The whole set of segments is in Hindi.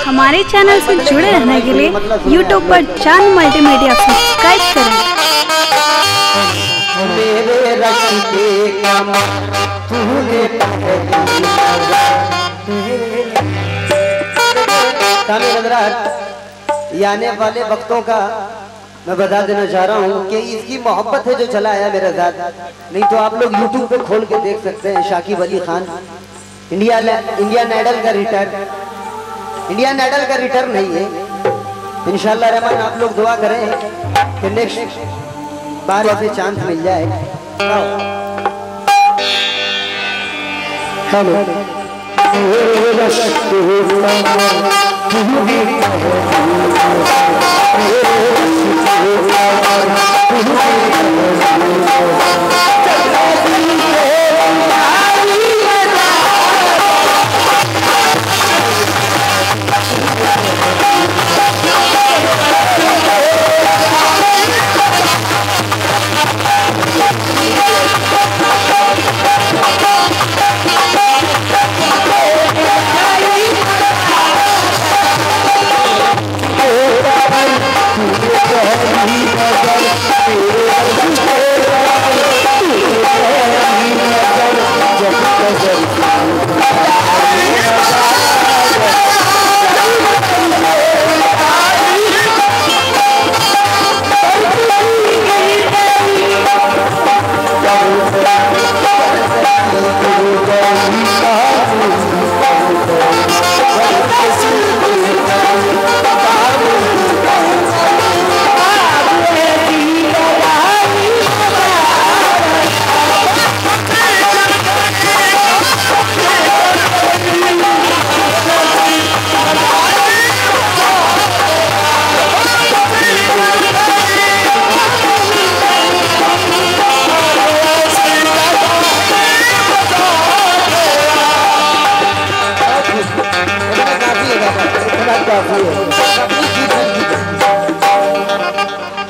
हमारे चैनल से जुड़े रहने के लिए YouTube पर चांद मल्टीमीडिया सब्सक्राइब करें। मेरे रस्ते कम तूने ये आने वाले वक्तों का मैं बता देना चाह रहा हूँ कि इसकी मोहब्बत है जो चला आया मेरे साथ। नहीं तो आप लोग YouTube पे खोल के देख सकते हैं। शाकिब अली खान इंडियन आइडल का रिटर्न नहीं है। इंशाल्लाह रहमान आप लोग दुआ करें कि नेक्स्ट बार ऐसे चांस मिल जाए।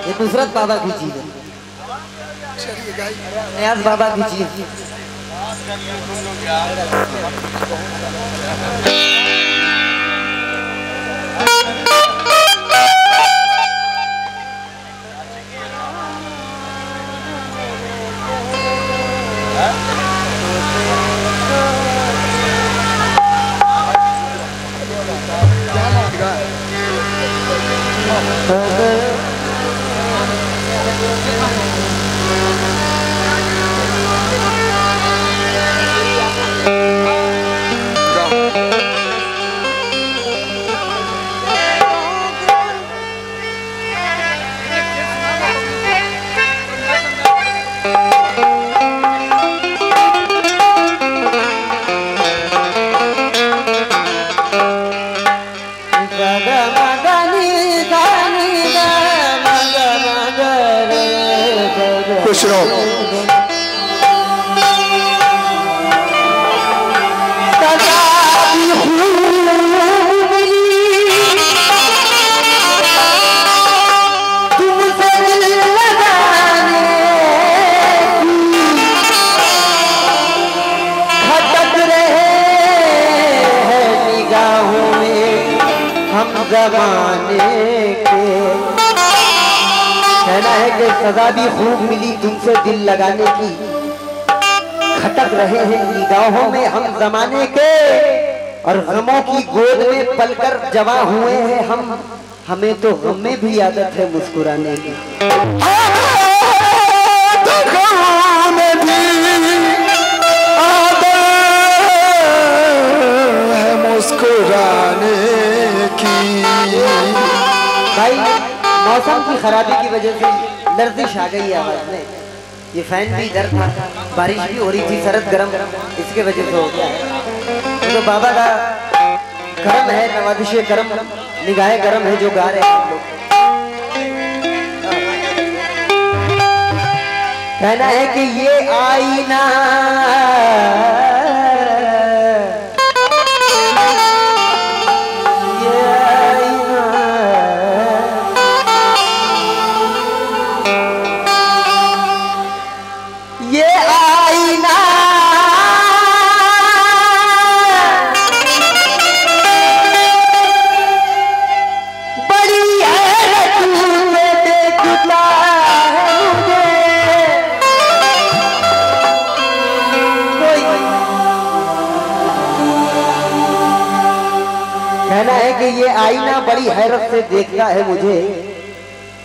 ये नुसरत बाबा की चीज है, नियाज बाबा की चीज। खुश रहो। जमाने के कहना है कि सजा भी खूब मिली तुमसे दिल लगाने की। खटक रहे हैं निगाहों में हम जमाने के, और गमों की गोद में पलकर जवां हुए हैं हम। हमें तो गम में भी आदत है मुस्कुराने की। मुस्कुराने की भाई मौसम की खराबी की वजह से लर्जिश आ गई है आवाज में। ये फैन भी इधर था, बारिश भी हो रही थी, सरद गरम, इसके वजह से हो गया है। तो बाबा का करम है, नवाजिश करम, निगाहे करम है जो गा रहे हैं हम लोग। कहना है कि ये आईना कहना है कि ये आईना बड़ी हैरत से देखता है मुझे,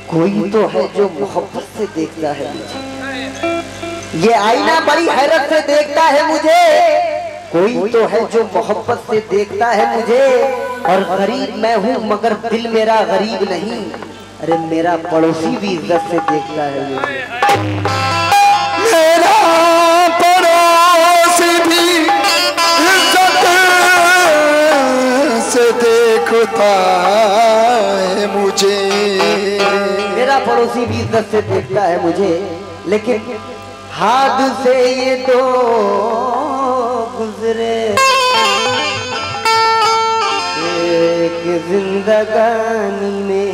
कोई तो है जो मोहब्बत से देखता है मुझे। ये आईना बड़ी हैरत से देखता है मुझे, कोई तो है जो मोहब्बत से देखता है मुझे। और गरीब मैं हूँ मगर दिल मेरा गरीब नहीं, अरे मेरा पड़ोसी भी इज्जत से देखता है मुझे। मेरा पड़ोसी भी इज्जत से देखता है मुझे। मेरा पड़ोसी भी इज्जत से देखता है मुझे, लेकिन हाथ से ये तो गुजरे एक जिंदगानी में।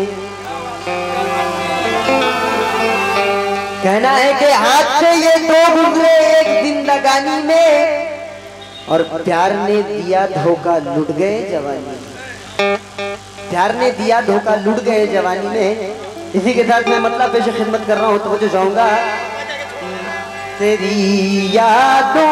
कहना है कि हाथ से ये तो गुजरे एक जिंदगानी में, और प्यार ने दिया धोखा लुट गए जवानी में। प्यार ने दिया धोखा लुट गए जवानी में। इसी के साथ मैं मतलब पेश खिदमत कर रहा हूँ, तो मुझे चाहूंगा तेरी यादों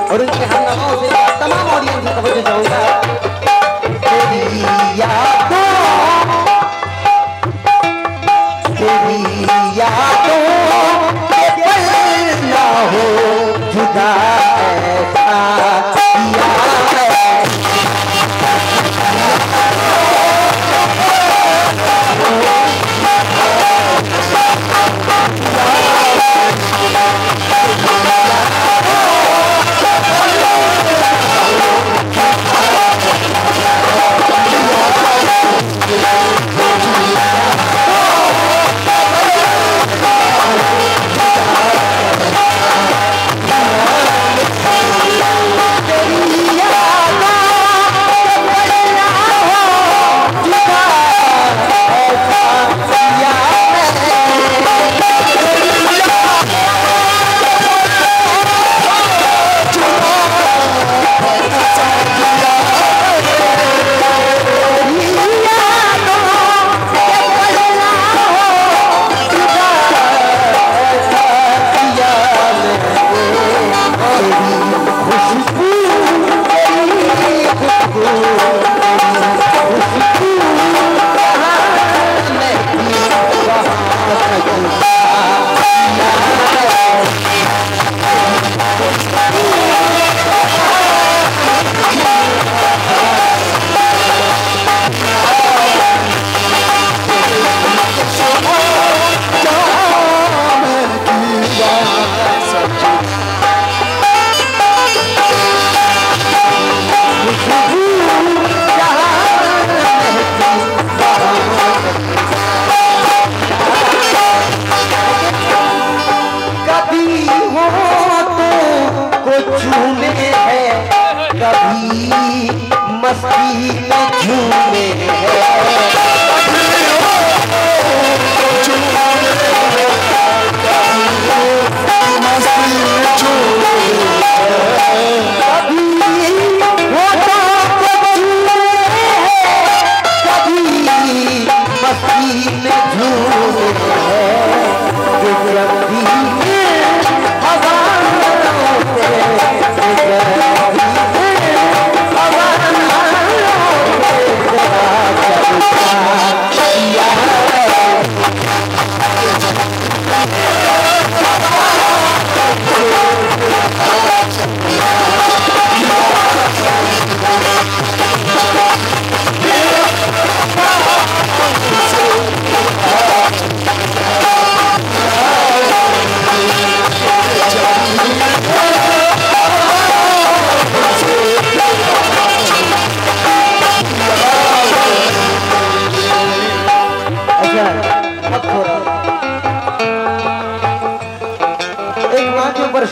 और उनके हम नवाओं से तमाम ऑडियंस की तवज्जो चाहूंगा। तेरी यादों के दिल ना हो जुदा ऐसा यार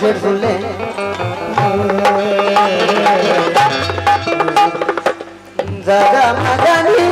शेर सुन ले। जगा मगनी